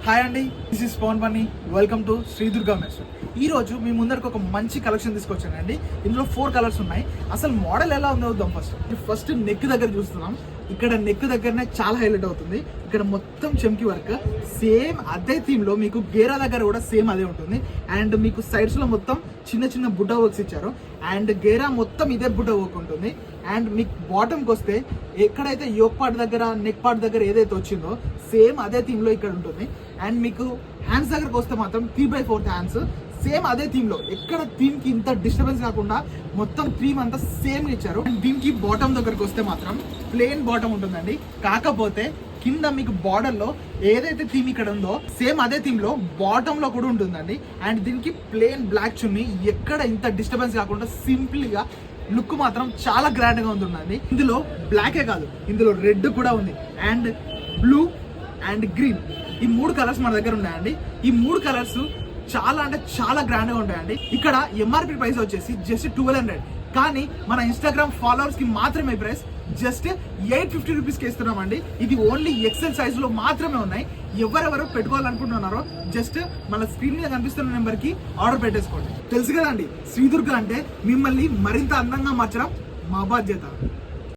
Hi అండి, this is Pavan Bunny. Welcome to Shri Durga mess. ఈ రోజు మీ ముందరకు ఒక మంచి కలెక్షన్ తీసుకొచ్చానండి. ఇందులో 4 కలర్స్ ఉన్నాయి. అసలు మోడల్ ఎలా ఉందో చూద్దాం. ఫస్ట్ నెక్ దగ్గర చూస్తున్నాం. ఇక్కడ నెక్ దగ్గరనే చాలా హైలైట్ అవుతుంది. ఇక్కడ మొత్తం చెమ్కి వర్క్, సేమ్ అదే థీమ్ లో మీకు గేరా దగ్గర కూడా సేమ్ అదే ఉంటుంది. అండ్ మీకు సైడ్స్ లో మొత్తం చిన్న చిన్న బుట్ట వర్క్స్ ఇచ్చారు. అండ్ గేరా మొత్తం ఇదే బుట్ట వర్క్ ఉంటుంది. అండ్ మీకు బాటమ్కి వస్తే ఎక్కడైతే యోక్ పార్ట్ దగ్గర నెక్ పార్ట్ దగ్గర ఏదైతే వచ్చిందో సేమ్ అదే థీమ్ లో ఇక్కడ ఉంటుంది. అండ్ మీకు హ్యాండ్స్ దగ్గరకు వస్తే మాత్రం 3/4 హ్యాండ్స్ సేమ్ అదే థీమ్ లో, ఎక్కడ థీమ్ కి ఇంత డిస్టర్బెన్స్ కాకుండా మొత్తం థీమ్ అంతా సేమ్ ఇచ్చారు. అండ్ దీనికి బాటమ్ దగ్గరకు వస్తే మాత్రం ప్లెయిన్ బాటమ్ ఉంటుందండి. కాకపోతే కింద మీకు బార్డర్ లో ఏదైతే థీమ్ ఇక్కడ ఉందో సేమ్ అదే థీమ్ లో బాటమ్ లో కూడా ఉంటుందండి. అండ్ దీనికి ప్లెయిన్ బ్లాక్ చున్నీ, ఎక్కడ ఇంత డిస్టర్బెన్స్ కాకుండా సింపుల్ గా లుక్ మాత్రం చాలా గ్రాండ్ గా ఉంటుందండి. ఇందులో బ్లాకే కాదు, ఇందులో రెడ్ కూడా ఉంది. అండ్ బ్లూ అండ్ గ్రీన్, ఈ 3 కలర్స్ మన దగ్గర ఉన్నాయండి. ఈ 3 కలర్స్ చాలా అంటే చాలా గ్రాండ్ గా ఉంటాయండి. ఇక్కడ ఎంఆర్పి ప్రైస్ వచ్చేసి జస్ట్ 1200, కానీ మన ఇన్స్టాగ్రామ్ ఫాలోవర్స్ కి మాత్రమే ప్రైస్ జస్ట్ 850 రూపీస్ కి ఇస్తున్నామండి. ఇది ఓన్లీ ఎక్సెల్ సైజ్ లో మాత్రమే ఉన్నాయి. ఎవరెవరు పెట్టుకోవాలనుకుంటున్నారో జస్ట్ మన స్క్రీన్ మీద కనిపిస్తున్న నెంబర్ కి ఆర్డర్ పెట్టేసుకోండి. తెలుసు కదండి, శ్రీదుర్గ అంటే మిమ్మల్ని మరింత అందంగా మార్చడం మా బాధ్యత.